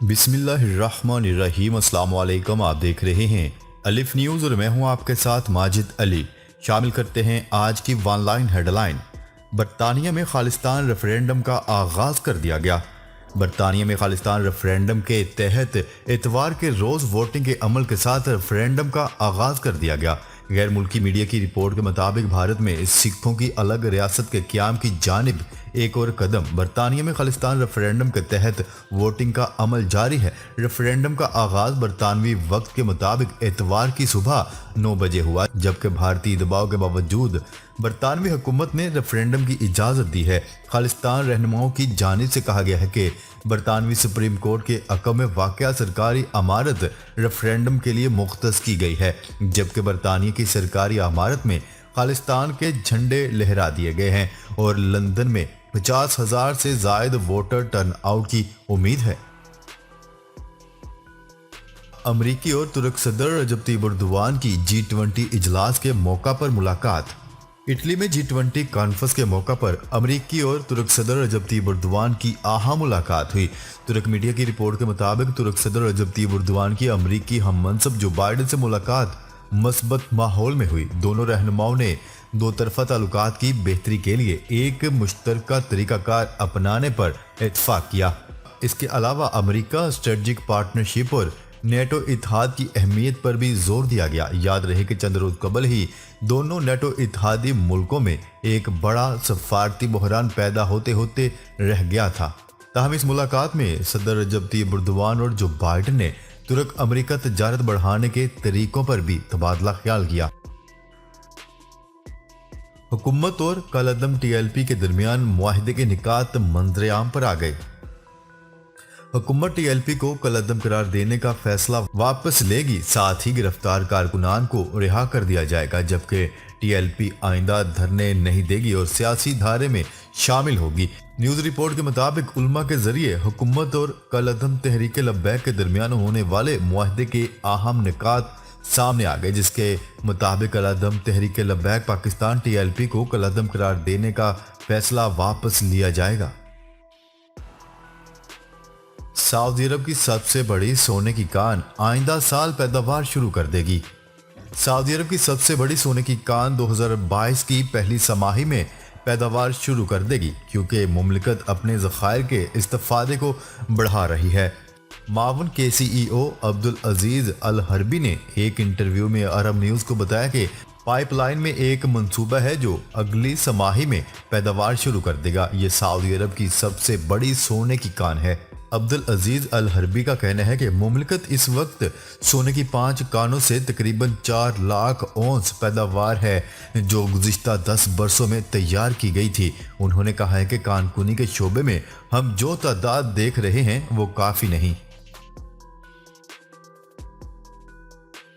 बिस्मिल्लाहिर्रहमानिर्रहीम। अस्सलाम वालेकुम। आप देख रहे हैं अलिफ न्यूज़ और मैं हूं आपके साथ माजिद अली। शामिल करते हैं आज की वन लाइन हेडलाइन। बरतानिया में खालिस्तान रेफरेंडम का आगाज कर दिया गया। बरतानिया में खालिस्तान रेफरेंडम के तहत इतवार के रोज वोटिंग के अमल के साथ रेफरेंडम का आगाज कर दिया गया। गैर मुल्की मीडिया की रिपोर्ट के मुताबिक भारत में सिखों की अलग रियासत के क्याम की जानिब एक और कदम। बरतानिया में खालिस्तान रेफरेंडम के तहत वोटिंग का अमल जारी है। रेफरेंडम का आगाज बरतानवी वक्त के मुताबिक इतवार की सुबह 9 बजे हुआ, जबकि भारतीय दबाव के बावजूद बरतानवी हुकूमत ने रेफरेंडम की इजाजत दी है। खालिस्तान रहनुमाओं की जानिब से कहा गया है कि बरतानवी सुप्रीम कोर्ट के हक़ में वाक़या सरकारी अमारत रेफरेंडम के लिए मुख्तस की गई है, जबकि बरतानिया की सरकारी अमारत में खालिस्तान के झंडे लहरा दिए गए हैं और लंदन में 50,000 से जायद वोटर टर्न आउट की उम्मीद है। अमरीकी और तुर्क सदर रजब तैयब एर्दोगान की G20 इजलास के मौका पर मुलाकात। इटली में G20 कॉन्फ्रेंस के मौका पर अमरीकी और तुर्क सदर रजब तैयब एर्दोगान की आहा मुलाकात हुई। तुर्क मीडिया की रिपोर्ट के मुताबिक तुर्क सदर रजब तैयब एर्दोगान की अमरीकी हममनसब जो बाइडेन से मुलाकात मस्बत माहौल में हुई। दोनों रहनुमाओं ने दो तरफा ताल्लुकात की बेहतरी के लिए एक मुश्तरका तरीकाकार अपनाने पर इत्तफाक किया। इसके अलावा अमेरिका स्ट्रेटजिक पार्टनरशिप और नेटो इत्तेहाद की अहमियत पर भी जोर दिया गया। याद रहे कि चंद रोज कबल ही दोनों नेटो इत्तेहादी मुल्कों में एक बड़ा सफारती बहरान पैदा होते होते रह गया था। ताहम इस मुलाकात में सदर रजब तैयब एर्दोगान और जो बाइडेन ने तुर्क अमेरिका तजारत बढ़ाने के तरीकों पर भी तबादला ख्याल किया। हुकूमत और कलअदम TLP के दरमियान मुआहिदे के निकात मंजर आम पर आ गए। हुकूमत TLP को कलअदम करार देने का फैसला वापस लेगी, साथ ही गिरफ्तार कारकुनान को रिहा कर दिया जाएगा, जबकि TLP आइंदा धरने नहीं देगी और सियासी धारे में शामिल होगी। न्यूज रिपोर्ट के मुताबिक उलमा के जरिए हुकूमत और कलअदम तहरीक लब्बैक के दरमियान होने वाले मुआहिदे के अहम निकात सामने आ गए, जिसके मुताबिक कलअदम तहरीक लब्बैक पाकिस्तान TLP को कलअदम करार देने का फैसला वापस लिया जाएगा। सऊदी अरब की सबसे बड़ी सोने की कान आइंदा साल पैदावार शुरू कर देगी। सऊदी अरब की सबसे बड़ी सोने की कान 2022 की पहली छमाही में पैदावार शुरू कर देगी, क्योंकि मुमलिकत अपने ज़खायर के इस्तेफादे को बढ़ा रही है। मावन के CEO अब्दुल अजीज अल हरबी ने एक इंटरव्यू में अरब न्यूज़ को बताया कि पाइपलाइन में एक मंसूबा है जो अगली छमाही में पैदावार शुरू कर देगा। ये सऊदी अरब की सबसे बड़ी सोने की कान है। अब्दुल अजीज अल हरबी का कहना है कि मुमलिकत इस वक्त सोने की 5 कानों से तकरीबन 4 लाख औंस पैदावार है, जो गुज़िश्ता 10 बरसों में तैयार की गई थी। उन्होंने कहा है कि कानकुनी के शोबे में हम जो तादाद देख रहे हैं वो काफ़ी नहीं।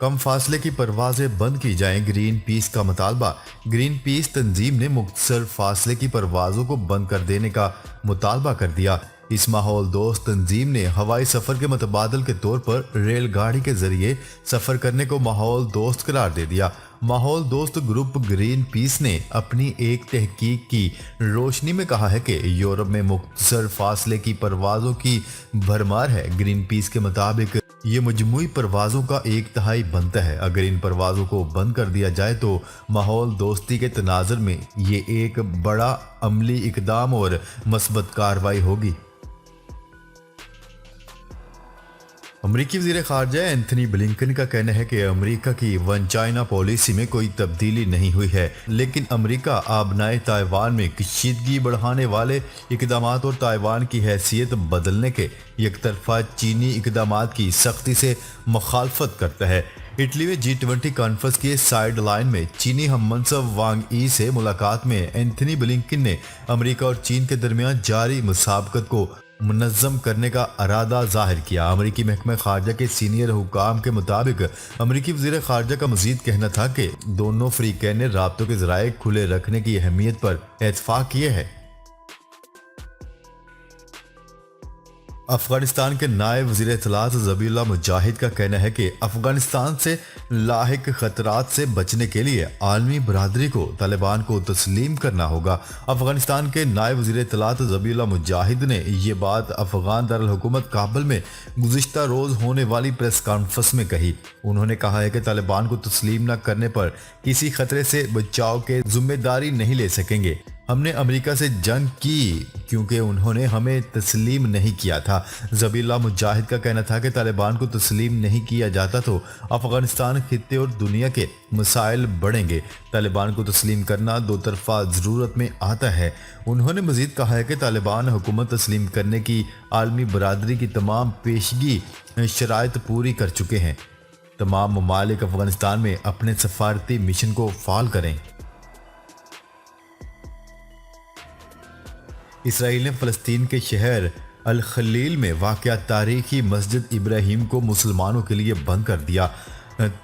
कम फासले की परवाजें बंद की जाएं, ग्रीन पीस का मुतालबा। ग्रीन पीस तंजीम ने मुख्तसर फासले की परवाजों को बंद कर देने का मुतालबा कर दिया। इस माहौल दोस्त तंजीम ने हवाई सफर के मुतबादल के तौर पर रेलगाड़ी के जरिए सफर करने को माहौल दोस्त करार दे दिया। माहौल दोस्त ग्रुप ग्रीन पीस ने अपनी एक तहकीक की रोशनी में कहा है कि यूरोप में मुख्तसर फासले की परवाजों की भरमार है। ग्रीन पीस के मुताबिक ये मजमूई परवाजों का 1/3 बनता है। अगर इन परवाजों को बंद कर दिया जाए तो माहौल दोस्ती के तनाजुर में ये एक बड़ा अमली इकदाम और मस्बत कार्रवाई होगी। अमरीकी वज़ीर ख़ारजा एंथनी ब्लिंकन का कहना है कि अमरीका की वन चाइना पॉलिसी में कोई तब्दीली नहीं हुई है, लेकिन अमरीका आबनाए ताइवान में कशीदगी बढ़ाने वाले इकदाम और ताइवान की हैसियत बदलने के एकतरफा चीनी इकदाम की सख्ती से मुखालफत करता है। इटली में G20 कॉन्फ्रेंस की साइड लाइन में चीनी हममनसब वांग ई से मुलाकात में एंथनी ब्लिंकन ने अमरीका और चीन के दरमियान जारी मुसाबकत को मुनज़्ज़म करने का इरादा जाहिर किया। अमरीकी महकमा खारजा के सीनियर हुकाम के मुताबिक अमरीकी वज़ीर खारजा का मज़ीद कहना था कि दोनों फ़रीक़ैन ने राब्तों के ज़राए खुले रखने की अहमियत पर इत्तफ़ाक़ किए हैं। अफगानिस्तान के नायब वज़ीर इत्तलात ज़बीउल्लाह मुजाहिद का कहना है कि अफगानिस्तान से लाहिक खतरात से बचने के लिए आलमी बरादरी को तालिबान को तस्लीम करना होगा। अफगानिस्तान के नायब वज़ीर इत्तलात ज़बीउल्लाह मुजाहिद ने ये बात अफगान दारुल हुकूमत काबुल में गुज़िश्ता रोज़ होने वाली प्रेस कॉन्फ्रेंस में कही। उन्होंने कहा है कि तालिबान को तस्लीम न करने पर किसी खतरे से बचाव के जिम्मेदारी नहीं ले सकेंगे। हमने अमेरिका से जंग की क्योंकि उन्होंने हमें तस्लीम नहीं किया था। ज़बीउल्लाह मुजाहिद का कहना था कि तालिबान को तस्लीम नहीं किया जाता तो अफगानिस्तान खित्ते और दुनिया के मसाइल बढ़ेंगे। तालिबान को तस्लीम करना दो तरफा ज़रूरत में आता है। उन्होंने मजीद कहा है कि तालिबान हुकूमत तस्लीम करने की आलमी बरादरी की तमाम पेशगी शराइत पूरी कर चुके हैं। तमाम ममालिक अफगानिस्तान में अपने सफारती मिशन को फाल करें। इसराइल ने फ़लस्तीन के शहर अल खलील में वाक़या तारीखी मस्जिद इब्राहिम को मुसलमानों के लिए बंद कर दिया।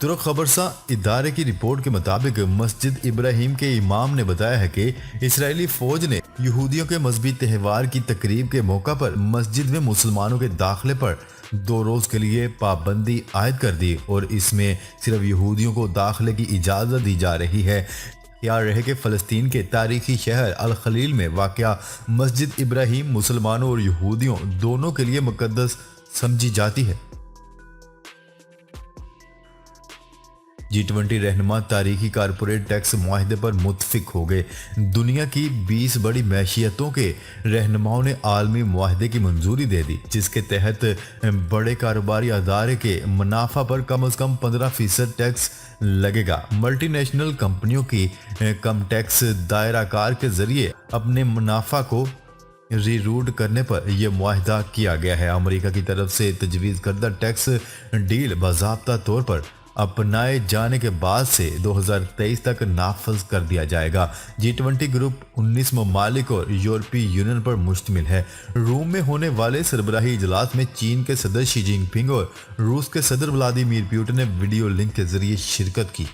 तुर्क खबरसा इदारे की रिपोर्ट के मुताबिक मस्जिद इब्राहिम के इमाम ने बताया है कि इसराइली फ़ौज ने यहूदियों के मजहबी त्यौहार की तकरीब के मौका पर मस्जिद में मुसलमानों के दाखिले पर 2 रोज़ के लिए पाबंदी आयद कर दी और इसमें सिर्फ यहूदियों को दाखिले की इजाज़त दी जा रही है। याद रहे कि फ़लस्तीन के तारीखी शहर अल खलील में वाक़या मस्जिद इब्राहिम मुसलमानों और यहूदियों दोनों के लिए मुक़द्दस समझी जाती है। G20 रहनुमा तारीखी कारपोरेट टैक्स मुआहदे पर मुत्फिक हो गए। दुनिया की 20 बड़ी मैशियतों के रहनुमाओं ने आलमी मुआहदे की मंजूरी दे दी, जिसके तहत बड़े कारोबारी अदारे के मुनाफा पर कम से कम 15% टैक्स लगेगा। मल्टीनेशनल कंपनियों की कम टैक्स दायरा कार के जरिए अपने मुनाफा को रीरूट करने पर यह मुआहदा किया गया है। अमेरिका की तरफ से तजवीज़ करदा टैक्स डील बाज़ाब्ता तौर पर अपनाए जाने के बाद से 2023 तक नाफज कर दिया जाएगा। G20 ग्रुप 19 ममालिक और यूरोपीय यूनियन पर मुश्तमिल है। रोम में होने वाले सरबराही इजलास में चीन के सदर शी जिनपिंग और रूस के सदर व्लादिमीर पुतिन ने वीडियो लिंक के जरिए शिरकत की।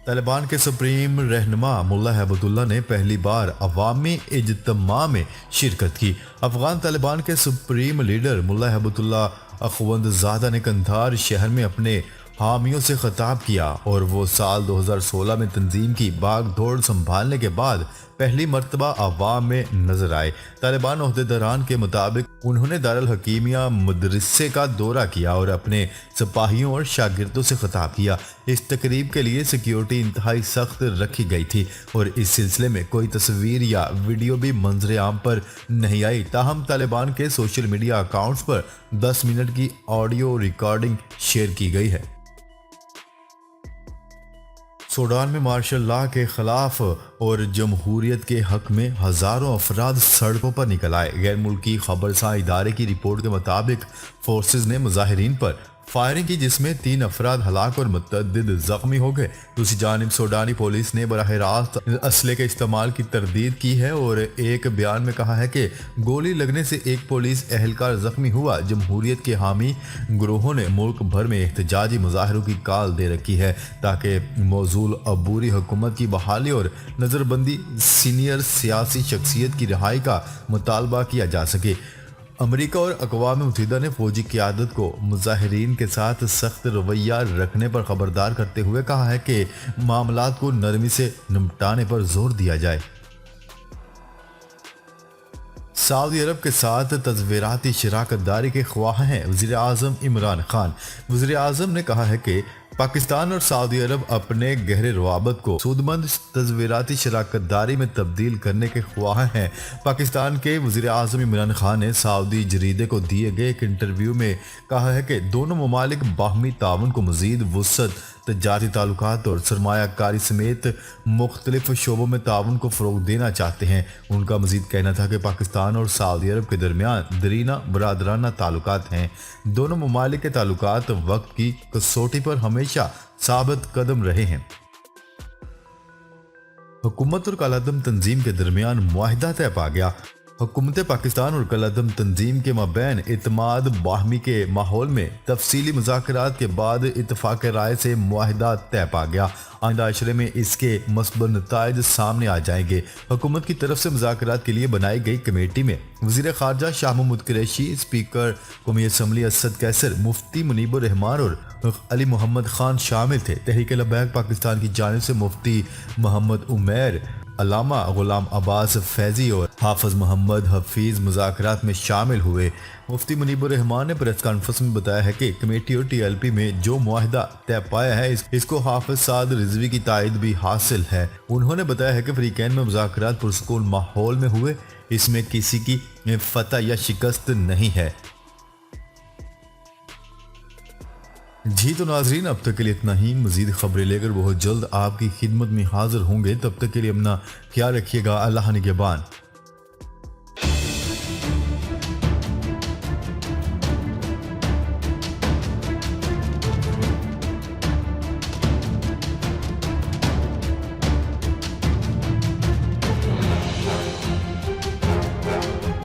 तालिबान के सुप्रीम रहनुमा मुल्ला हैबतुल्लाह ने पहली बार अवामी इज्तिमा में शिरकत की। अफगान तालिबान के सुप्रीम लीडर मुल्ला हैबतुल्लाह अखवंदज़ादा ने कंधार शहर में अपने हामियों से खिताब किया और वो साल 2016 में तंजीम की भाग दौड़ संभालने के बाद पहली मर्तबा अवाम में नजर आए। तालिबान ओहदेदारान के मुताबिक उन्होंने दारुल हकीमिया मदरसे का दौरा किया और अपने सिपाहियों और शागिर्दों से खिताब किया। इस तकरीब के लिए सिक्योरिटी इंतहाई सख्त रखी गई थी और इस सिलसिले में कोई तस्वीर या वीडियो भी मंजर आम पर नहीं आई। ताहम तालिबान के सोशल मीडिया अकाउंट्स पर 10 मिनट की ऑडियो रिकॉर्डिंग शेयर की गई है। सूडान में मार्शल लॉ के खिलाफ और जमहूरियत के हक में हजारों अफराद सड़कों पर निकल आए। गैर मुल्की खबरसा इदारे की रिपोर्ट के मुताबिक फोर्सेज ने मुजाहिरीन पर फायरिंग की, जिसमें 3 अफराद हलाक और मुतअद्दिद जख्मी हो गए। दूसरी जानिब सूडानी पुलिस ने बराह रास्त असले के इस्तेमाल की तरदीद की है और एक बयान में कहा है कि गोली लगने से एक पुलिस एहलकार जख्मी हुआ। जमहूरियत के हामी ग्रोहों ने मुल्क भर में एहतजाजी मुजाहरों की काल दे रखी है ताकि मौजूल अबूरी हुकूमत की बहाली और नज़रबंदी सीनियर सियासी शख्सियत की रिहाई का मुतालबा किया जा सके। अमेरिका और अक़वाम मुत्तहिदा ने फौजी क़यादत को मुजाहिरीन के साथ सख्त रवैया रखने पर खबरदार करते हुए कहा है कि मामलात को नरमी से निपटाने पर जोर दिया जाए। सऊदी अरब के साथ तज़वीराती शराकत दारी के ख्वाह हैं वज़ीर आज़म इमरान खान। वज़ीर आज़म ने कहा है कि पाकिस्तान और सऊदी अरब अपने गहरे रवाबत को सूदमंद तज़वीराती शराकत दारी में तब्दील करने के ख्वाह हैं। पाकिस्तान के वज़ीर आज़म इमरान खान ने सऊदी जरीदे को दिए गए एक इंटरव्यू में कहा है कि दोनों ममालिक बाहमी ताउन को मज़ीद वुसअत, तजारती ताल्लुकात और सरमायाकारी समेत मुख्तलिफ शोबों में ताउन को फ़रोग़ देना चाहते हैं। उनका मज़ीद कहना था कि पाकिस्तान और सऊदी अरब के दरमियान दरीना बरादराना ताल्लुकात हैं। दोनों ममालिक के ताल्लुकात वक्त की कसौटी पर हमेशा साबित कदम रहे हैं। हुकूमत और कालादम तंजीम के दरमियान मुआहिदा तय पा गया। हुकूमत पाकिस्तान और कलअदम तंजीम के माबैन इतमाद बाहमी के माहौल में तफसीली मुज़ाकरात के बाद इतफाक़ राय से मुआहिदा तय पा गया। आइंदा अशरे में इसके मस्बत नताइज सामने आ जाएंगे। हुकूमत की तरफ से मुज़ाकरात के लिए बनाई गई कमेटी में वज़ीर ख़ारजा शाह महमूद कुरैशी, स्पीकर कौमी असम्बली असद कैसर, मुफ्ती मुनीबुर रहमान और अली मोहम्मद खान शामिल थे। तहरीक लब्बैक पाकिस्तान की जानिब से मुफ्ती मोहम्मद उमैर, अल्लामा गुलाम अब्बास फैजी और हाफिज मोहम्मद हफीज मुज़ाकरात में शामिल हुए। मुफ्ती मुनीबुर रहमान ने प्रेस कॉन्फ्रेंस में बताया है कि कमेटी और TLP में जो मुआहिदा तय पाया है इसको हाफिज साद रिजवी की तायद भी हासिल है। उन्होंने बताया है कि फ्रीकैन में मुज़ाकरात पुरसुकून माहौल में हुए, इसमें किसी की फतह या शिकस्त नहीं है। जी तो नाजरीन, अब तक के लिए इतना ही। मजीद खबरें लेकर बहुत जल्द आपकी खिदमत में हाजिर होंगे। तब तक के लिए अपना ख्याल रखिएगा। अल्लाह निगहबान।